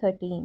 13।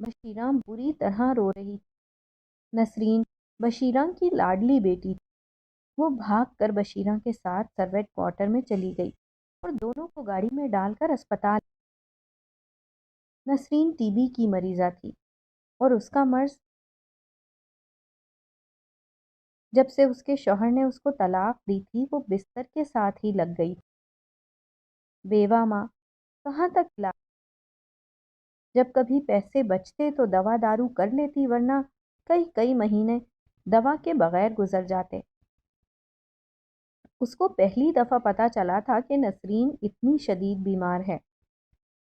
بشیرہ بری طرح رو رہی تھی۔ نسرین بشیرہ کی لاڈلی بیٹی تھی۔ وہ بھاگ کر بشیرہ کے ساتھ سرویٹ کوارٹر میں چلی گئی اور دونوں کو گاڑی میں ڈال کر اسپتال۔ نسرین ٹی بی کی مریضہ تھی اور اس کا مرض جب سے اس کے شوہر نے اس کو طلاق دی تھی وہ بستر کے ساتھ ہی لگ گئی۔ بیوہ ماں کہاں تک علاج؟ جب کبھی پیسے بچتے تو دوا دارو کر لیتی، ورنہ کئی کئی مہینے دوا کے بغیر گزر جاتے۔ اس کو پہلی دفعہ پتا چلا تھا کہ نسرین اتنی شدید بیمار ہے،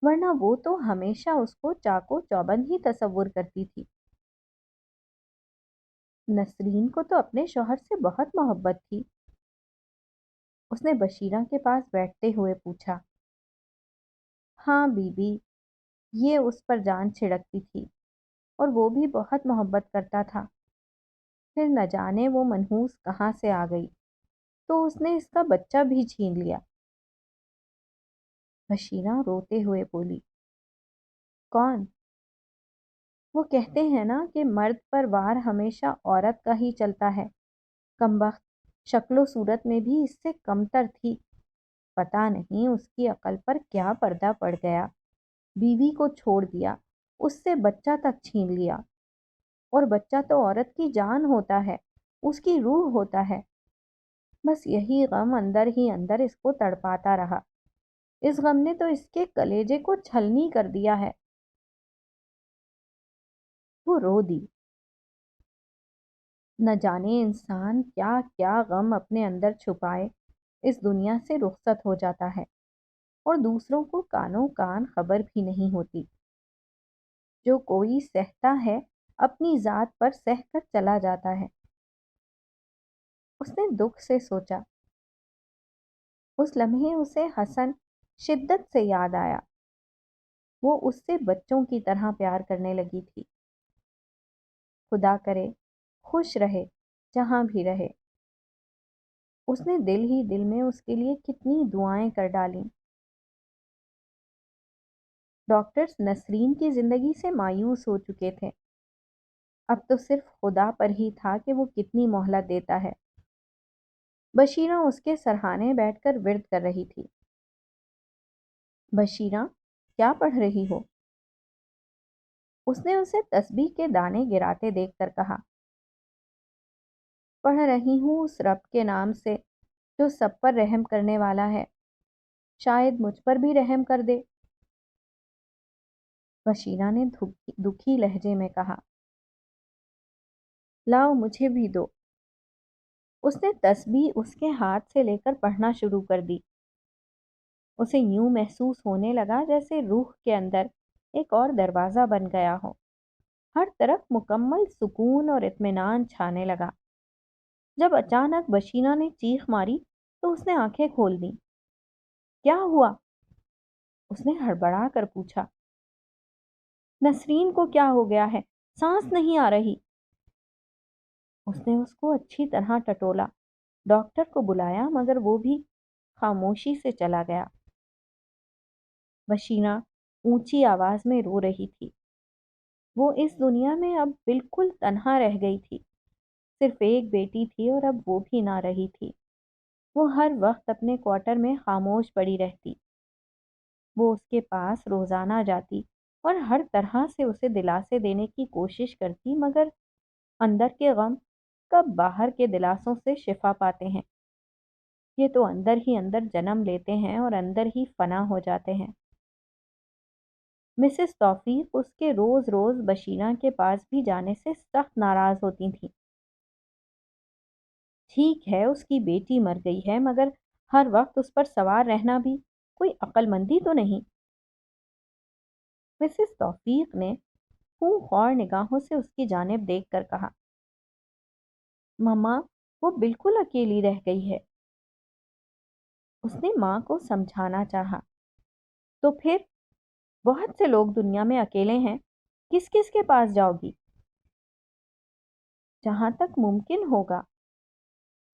ورنہ وہ تو ہمیشہ اس کو چاقو چوبند ہی تصور کرتی تھی۔ نسرین کو تو اپنے شوہر سے بہت محبت تھی۔ اس نے بشیرہ کے پاس بیٹھتے ہوئے پوچھا۔ ہاں بی بی، یہ اس پر جان چھڑکتی تھی اور وہ بھی بہت محبت کرتا تھا۔ پھر نہ جانے وہ منحوس کہاں سے آ گئی تو اس نے اس کا بچہ بھی چھین لیا۔ بشیرہ روتے ہوئے بولی۔ کون؟ وہ کہتے ہیں نا کہ مرد پر وار ہمیشہ عورت کا ہی چلتا ہے۔ کمبخت شکل و صورت میں بھی اس سے کمتر تھی۔ پتہ نہیں اس کی عقل پر کیا پردہ پڑ گیا، بیوی کو چھوڑ دیا، اس سے بچہ تک چھین لیا۔ اور بچہ تو عورت کی جان ہوتا ہے، اس کی روح ہوتا ہے۔ بس یہی غم اندر ہی اندر اس کو تڑپاتا رہا۔ اس غم نے تو اس کے کلیجے کو چھلنی کر دیا ہے۔ وہ رو دی۔ نہ جانے انسان کیا کیا غم اپنے اندر چھپائے اس دنیا سے رخصت ہو جاتا ہے اور دوسروں کو کانوں کان خبر بھی نہیں ہوتی۔ جو کوئی سہتا ہے اپنی ذات پر سہ کر چلا جاتا ہے۔ اس نے دکھ سے سوچا۔ اس لمحے اسے حسن شدت سے یاد آیا۔ وہ اس سے بچوں کی طرح پیار کرنے لگی تھی۔ خدا کرے خوش رہے جہاں بھی رہے۔ اس نے دل ہی دل میں اس کے لیے کتنی دعائیں کر ڈالیں۔ ڈاکٹرز نسرین کی زندگی سے مایوس ہو چکے تھے۔ اب تو صرف خدا پر ہی تھا کہ وہ کتنی مہلت دیتا ہے۔ بشیرہ اس کے سرہانے بیٹھ کر ورد کر رہی تھی۔ بشیرہ کیا پڑھ رہی ہو؟ اس نے اسے تسبیح کے دانے گراتے دیکھ کر کہا۔ پڑھ رہی ہوں اس رب کے نام سے جو سب پر رحم کرنے والا ہے، شاید مجھ پر بھی رحم کر دے۔ بشیرہ نے دکھی لہجے میں کہا۔ لاؤ مجھے بھی دو۔ اس نے تسبیح اس کے ہاتھ سے لے کر پڑھنا شروع کر دی۔ اسے یوں محسوس ہونے لگا جیسے روح کے اندر ایک اور دروازہ بن گیا ہو۔ ہر طرف مکمل سکون اور اطمینان چھانے لگا۔ جب اچانک بشیرہ نے چیخ ماری تو اس نے آنکھیں کھول دیں۔ کیا ہوا؟ اس نے ہڑبڑا کر پوچھا۔ نسرین کو کیا ہو گیا ہے؟ سانس نہیں آ رہی۔ اس نے اس کو اچھی طرح ٹٹولا، ڈاکٹر کو بلایا، مگر وہ بھی خاموشی سے چلا گیا۔ بشیرہ اونچی آواز میں رو رہی تھی۔ وہ اس دنیا میں اب بالکل تنہا رہ گئی تھی۔ صرف ایک بیٹی تھی اور اب وہ بھی نہ رہی تھی۔ وہ ہر وقت اپنے کوارٹر میں خاموش پڑی رہتی۔ وہ اس کے پاس روزانہ جاتی اور ہر طرح سے اسے دلاسے دینے کی کوشش کرتی، مگر اندر کے غم کب باہر کے دلاسوں سے شفا پاتے ہیں۔ یہ تو اندر ہی اندر جنم لیتے ہیں اور اندر ہی فنا ہو جاتے ہیں۔ مسز توفیق اس کے روز روز بشیرہ کے پاس بھی جانے سے سخت ناراض ہوتی تھیں۔ ٹھیک ہے اس کی بیٹی مر گئی ہے، مگر ہر وقت اس پر سوار رہنا بھی کوئی عقل مندی تو نہیں۔ مسز توفیق نے خوں خوار نگاہوں سے اس کی جانب دیکھ کر کہا۔ ماما وہ بالکل اکیلی رہ گئی ہے۔ اس نے ماں کو سمجھانا چاہا۔ تو پھر بہت سے لوگ دنیا میں اکیلے ہیں، کس کس کے پاس جاؤ گی؟ جہاں تک ممکن ہوگا،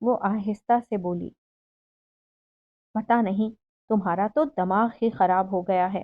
وہ آہستہ سے بولی۔ پتہ نہیں تمہارا تو دماغ ہی خراب ہو گیا ہے۔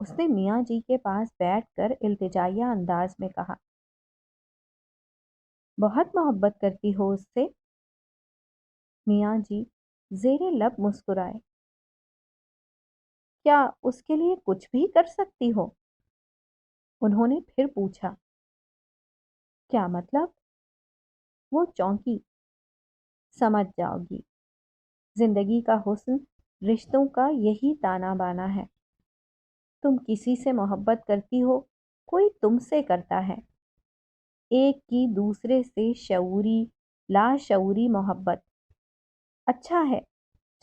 اس نے میاں جی کے پاس بیٹھ کر التجائیہ انداز میں کہا۔ بہت محبت کرتی ہو اس سے؟ میاں جی زیر لب مسکرائے۔ کیا اس کے لیے کچھ بھی کر سکتی ہو؟ انہوں نے پھر پوچھا۔ کیا مطلب؟ وہ چونکی۔ سمجھ جاؤ گی، زندگی کا حسن رشتوں کا یہی تانا بانا ہے۔ تم کسی سے محبت کرتی ہو، کوئی تم سے کرتا ہے، ایک کی دوسرے سے شعوری لاشعوری محبت۔ اچھا ہے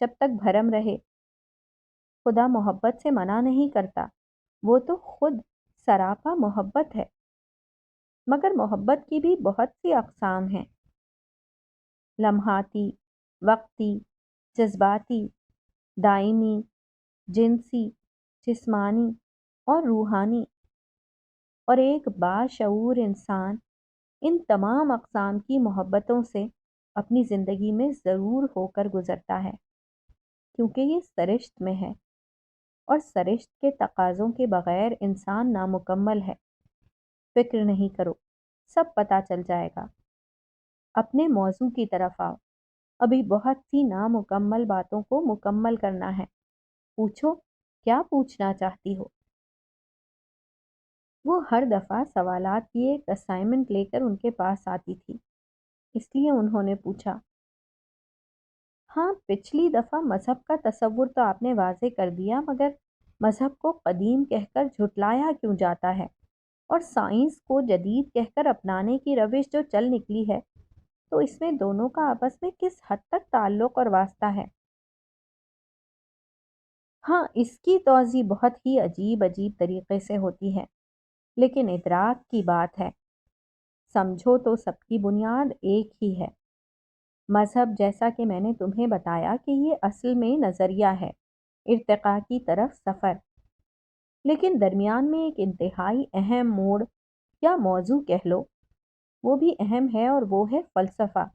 جب تک بھرم رہے۔ خدا محبت سے منع نہیں کرتا، وہ تو خود سراپا محبت ہے۔ مگر محبت کی بھی بہت سی اقسام ہیں، لمحاتی، وقتی، جذباتی، دائمی، جنسی، جسمانی اور روحانی، اور ایک باشعور انسان ان تمام اقسام کی محبتوں سے اپنی زندگی میں ضرور ہو کر گزرتا ہے، کیونکہ یہ سرشت میں ہے، اور سرشت کے تقاضوں کے بغیر انسان نامکمل ہے۔ فکر نہیں کرو، سب پتہ چل جائے گا۔ اپنے موضوع کی طرف آؤ، ابھی بہت سی نامکمل باتوں کو مکمل کرنا ہے۔ پوچھو، کیا پوچھنا چاہتی ہو؟ وہ ہر دفعہ سوالات کی ایک اسائنمنٹ لے کر ان کے پاس آتی تھی، اس لیے انہوں نے پوچھا۔ ہاں، پچھلی دفعہ مذہب کا تصور تو آپ نے واضح کر دیا، مگر مذہب کو قدیم کہہ کر جھٹلایا کیوں جاتا ہے، اور سائنس کو جدید کہہ کر اپنانے کی روش جو چل نکلی ہے، تو اس میں دونوں کا آپس میں کس حد تک تعلق اور واسطہ ہے؟ ہاں، اس کی توضیح بہت ہی عجیب طریقے سے ہوتی ہے، لیکن ادراک کی بات ہے۔ سمجھو تو سب کی بنیاد ایک ہی ہے۔ مذہب، جیسا کہ میں نے تمہیں بتایا کہ یہ اصل میں نظریہ ہے، ارتقاء کی طرف سفر، لیکن درمیان میں ایک انتہائی اہم موڑ یا موضوع کہہ لو، وہ بھی اہم ہے، اور وہ ہے فلسفہ۔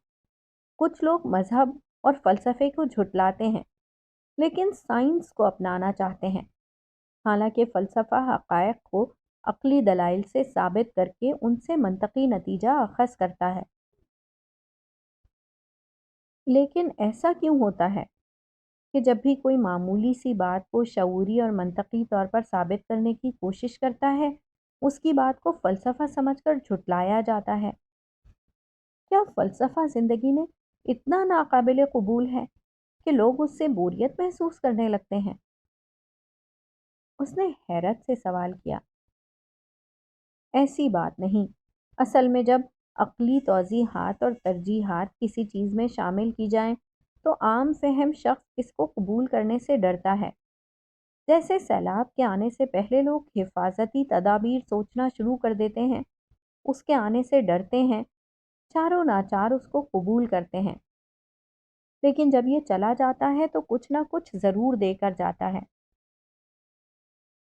کچھ لوگ مذہب اور فلسفے کو جھٹلاتے ہیں، لیکن سائنس کو اپنانا چاہتے ہیں، حالانکہ فلسفہ حقائق کو عقلی دلائل سے ثابت کر کے ان سے منطقی نتیجہ اخذ کرتا ہے۔ لیکن ایسا کیوں ہوتا ہے کہ جب بھی کوئی معمولی سی بات کو شعوری اور منطقی طور پر ثابت کرنے کی کوشش کرتا ہے، اس کی بات کو فلسفہ سمجھ کر جھٹلایا جاتا ہے؟ کیا فلسفہ زندگی میں اتنا ناقابل قبول ہے کہ لوگ اس سے بوریت محسوس کرنے لگتے ہیں؟ اس نے حیرت سے سوال کیا۔ ایسی بات نہیں۔ اصل میں جب عقلی توضیحات اور ترجیحات کسی چیز میں شامل کی جائیں تو عام فہم شخص اس کو قبول کرنے سے ڈرتا ہے۔ جیسے سیلاب کے آنے سے پہلے لوگ حفاظتی تدابیر سوچنا شروع کر دیتے ہیں، اس کے آنے سے ڈرتے ہیں، چاروں ناچار اس کو قبول کرتے ہیں، لیکن جب یہ چلا جاتا ہے تو کچھ نہ کچھ ضرور دے کر جاتا ہے۔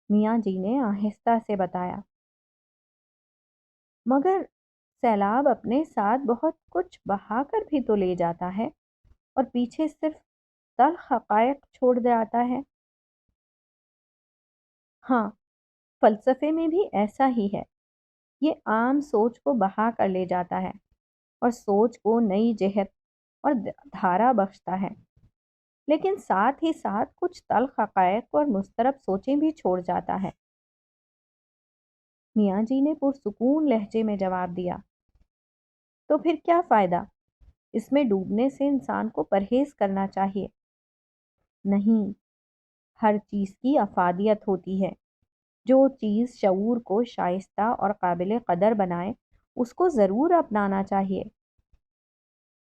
میاں جی نے آہستہ سے بتایا۔ مگر سیلاب اپنے ساتھ بہت کچھ بہا کر بھی تو لے جاتا ہے، اور پیچھے صرف تلخ حقائق چھوڑ دے آتا ہے۔ ہاں، فلسفے میں بھی ایسا ہی ہے۔ یہ عام سوچ کو بہا کر لے جاتا ہے، اور سوچ کو نئی جہت اور دھارا بخشتا ہے، لیکن ساتھ ہی ساتھ کچھ تلخ حقائق اور مضطرب سوچیں بھی چھوڑ جاتا ہے۔ میاں جی نے پرسکون لہجے میں جواب دیا۔ تو پھر کیا فائدہ؟ اس میں ڈوبنے سے انسان کو پرہیز کرنا چاہیے۔ نہیں، ہر چیز کی افادیت ہوتی ہے۔ جو چیز شعور کو شائستہ اور قابل قدر بنائے، اس کو ضرور اپنانا چاہیے۔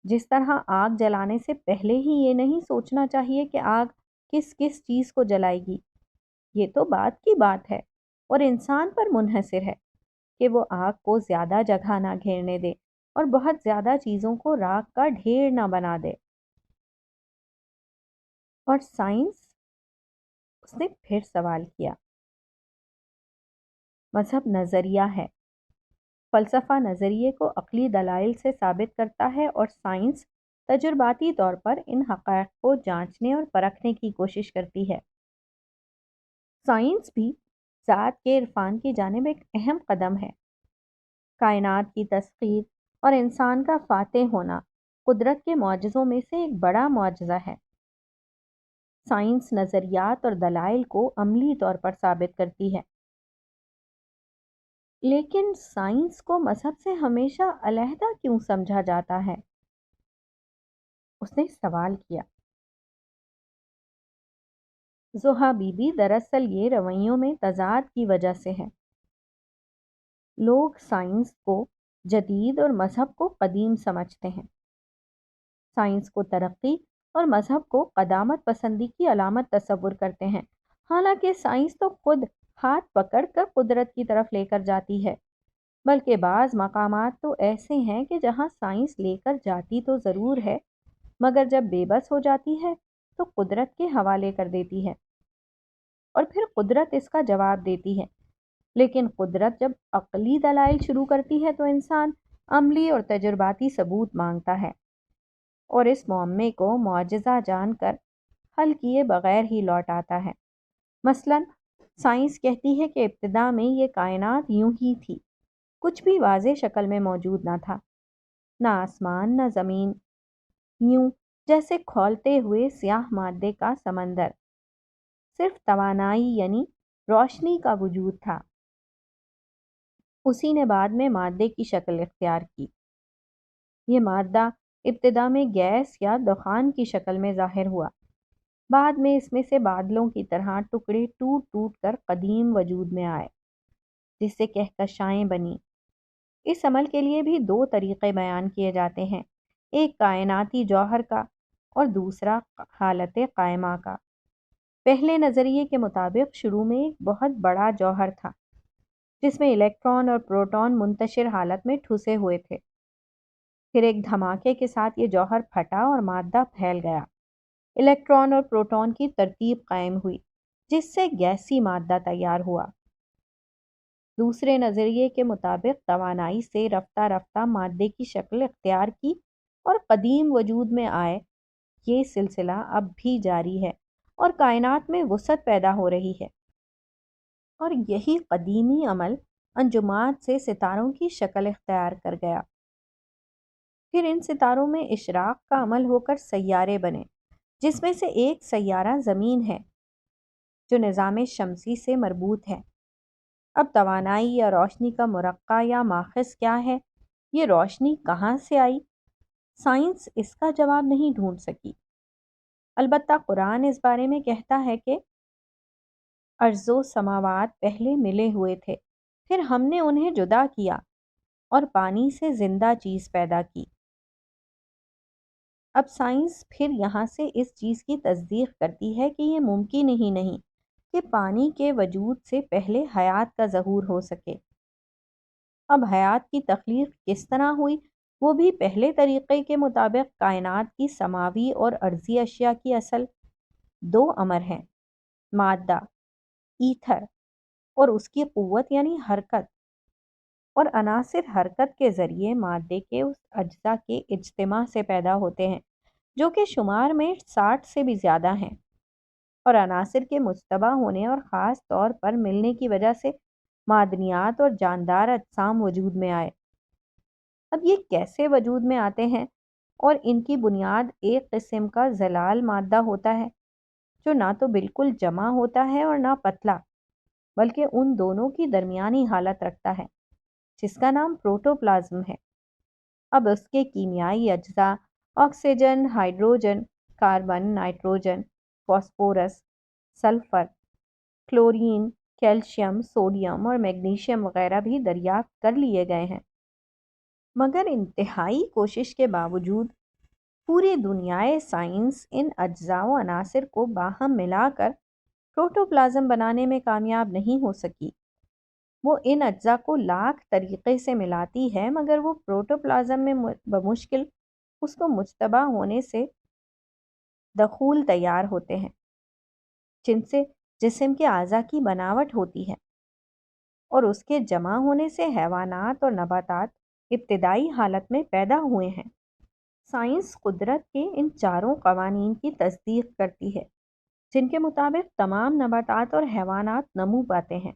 جس طرح آگ جلانے سے پہلے ہی یہ نہیں سوچنا چاہیے کہ آگ کس کس چیز کو جلائے گی، یہ تو بات کی بات ہے، اور انسان پر منحصر ہے کہ وہ آگ کو زیادہ جگہ نہ گھیرنے دے اور بہت زیادہ چیزوں کو راکھ کا ڈھیر نہ بنا دے۔ اور سائنس؟ اس نے پھر سوال کیا۔ مذہب نظریہ ہے، فلسفہ نظریے کو عقلی دلائل سے ثابت کرتا ہے، اور سائنس تجرباتی طور پر ان حقائق کو جانچنے اور پرکھنے کی کوشش کرتی ہے۔ سائنس بھی ذات کے عرفان کی جانب ایک اہم قدم ہے۔ کائنات کی تسخیر اور انسان کا فاتح ہونا قدرت کے معجزوں میں سے ایک بڑا معجزہ ہے۔ سائنس نظریات اور دلائل کو عملی طور پر ثابت کرتی ہے، لیکن سائنس کو مذہب سے ہمیشہ علیحدہ کیوں سمجھا جاتا ہے؟ اس نے سوال کیا۔ زحا بی بی، دراصل یہ رویوں میں تضاد کی وجہ سے ہے۔ لوگ سائنس کو جدید اور مذہب کو قدیم سمجھتے ہیں۔ سائنس کو ترقی اور مذہب کو قدامت پسندی کی علامت تصور کرتے ہیں، حالانکہ سائنس تو خود ہاتھ پکڑ کر قدرت کی طرف لے کر جاتی ہے۔ بلکہ بعض مقامات تو ایسے ہیں کہ جہاں سائنس لے کر جاتی تو ضرور ہے، مگر جب بے بس ہو جاتی ہے تو قدرت کے حوالے کر دیتی ہے، اور پھر قدرت اس کا جواب دیتی ہے۔ لیکن قدرت جب عقلی دلائل شروع کرتی ہے تو انسان عملی اور تجرباتی ثبوت مانگتا ہے، اور اس معمے کو معجزہ جان کر حل کیے بغیر ہی لوٹ آتا ہے۔ مثلاً سائنس کہتی ہے کہ ابتدا میں یہ کائنات یوں ہی تھی، کچھ بھی واضح شکل میں موجود نہ تھا، نہ آسمان نہ زمین، یوں جیسے کھولتے ہوئے سیاہ مادے کا سمندر، صرف توانائی یعنی روشنی کا وجود تھا۔ اسی نے بعد میں مادے کی شکل اختیار کی۔ یہ مادہ ابتدا میں گیس یا دخان کی شکل میں ظاہر ہوا، بعد میں اس میں سے بادلوں کی طرح ٹکڑے ٹوٹ ٹوٹ کر قدیم وجود میں آئے، جس سے کہکشائیں بنی۔ اس عمل کے لیے بھی دو طریقے بیان کیے جاتے ہیں، ایک کائناتی جوہر کا اور دوسرا حالت قائمہ کا۔ پہلے نظریے کے مطابق شروع میں ایک بہت بڑا جوہر تھا، جس میں الیکٹران اور پروٹون منتشر حالت میں ٹھسے ہوئے تھے۔ پھر ایک دھماکے کے ساتھ یہ جوہر پھٹا اور مادہ پھیل گیا۔ الیکٹران اور پروٹون کی ترتیب قائم ہوئی، جس سے گیسی مادہ تیار ہوا۔ دوسرے نظریے کے مطابق توانائی سے رفتہ رفتہ مادے کی شکل اختیار کی اور قدیم وجود میں آئے۔ یہ سلسلہ اب بھی جاری ہے اور کائنات میں وسعت پیدا ہو رہی ہے، اور یہی قدیمی عمل انجمات سے ستاروں کی شکل اختیار کر گیا۔ پھر ان ستاروں میں اشراق کا عمل ہو کر سیارے بنے، جس میں سے ایک سیارہ زمین ہے، جو نظام شمسی سے مربوط ہے۔ اب توانائی یا روشنی کا مرقع یا ماخذ کیا ہے، یہ روشنی کہاں سے آئی، سائنس اس کا جواب نہیں ڈھونڈ سکی۔ البتہ قرآن اس بارے میں کہتا ہے کہ ارض و سماوات پہلے ملے ہوئے تھے، پھر ہم نے انہیں جدا کیا اور پانی سے زندہ چیز پیدا کی۔ اب سائنس پھر یہاں سے اس چیز کی تصدیق کرتی ہے کہ یہ ممکن ہی نہیں کہ پانی کے وجود سے پہلے حیات کا ظہور ہو سکے۔ اب حیات کی تخلیق کس طرح ہوئی، وہ بھی پہلے طریقے کے مطابق کائنات کی سماوی اور ارضی اشیاء کی اصل دو امر ہیں، مادہ ایتھر اور اس کی قوت یعنی حرکت، اور عناصر حرکت کے ذریعے مادے کے اس اجزاء کے اجتماع سے پیدا ہوتے ہیں جو کہ شمار میں 60 سے بھی زیادہ ہیں، اور عناصر کے مجتمع ہونے اور خاص طور پر ملنے کی وجہ سے معدنیات اور جاندار اجسام وجود میں آئے۔ اب یہ کیسے وجود میں آتے ہیں، اور ان کی بنیاد ایک قسم کا زلال مادہ ہوتا ہے جو نہ تو بالکل جمع ہوتا ہے اور نہ پتلا، بلکہ ان دونوں کی درمیانی حالت رکھتا ہے، جس کا نام پروٹوپلازم ہے۔ اب اس کے کیمیائی اجزاء oxygen, hydrogen, carbon, nitrogen, phosphorus, sulphur, chlorine, calcium, sodium اور میگنیشیم وغیرہ بھی دریافت کر لیے گئے ہیں، مگر انتہائی کوشش کے باوجود پوری دنیائے سائنس ان اجزاء و عناصر کو باہم ملا کر پروٹوپلازم بنانے میں کامیاب نہیں ہو سکی۔ وہ ان اجزاء کو لاکھ طریقے سے ملاتی ہے، مگر وہ پروٹوپلازم میں بمشکل اس کو مجتبہ ہونے سے دخول تیار ہوتے ہیں، جن سے جسم کے اعضاء کی بناوٹ ہوتی ہے، اور اس کے جمع ہونے سے حیوانات اور نباتات ابتدائی حالت میں پیدا ہوئے ہیں۔ سائنس قدرت کے ان چاروں قوانین کی تصدیق کرتی ہے، جن کے مطابق تمام نباتات اور حیوانات نمو پاتے ہیں،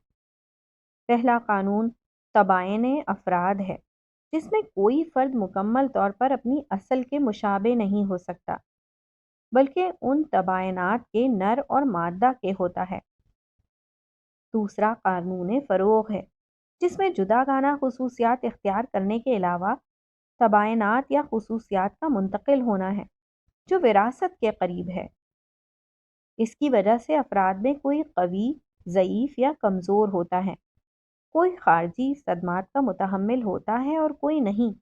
پہلا قانون تباین افراد ہے، جس میں کوئی فرد مکمل طور پر اپنی اصل کے مشابہ نہیں ہو سکتا، بلکہ ان تباینات کے نر اور مادہ کے ہوتا ہے۔ دوسرا قانون فروغ ہے، جس میں جدا گانہ خصوصیات اختیار کرنے کے علاوہ تباینات یا خصوصیات کا منتقل ہونا ہے جو وراثت کے قریب ہے۔ اس کی وجہ سے افراد میں کوئی قوی، ضعیف یا کمزور ہوتا ہے، کوئی خارجی صدمات کا متحمل ہوتا ہے اور کوئی نہیں۔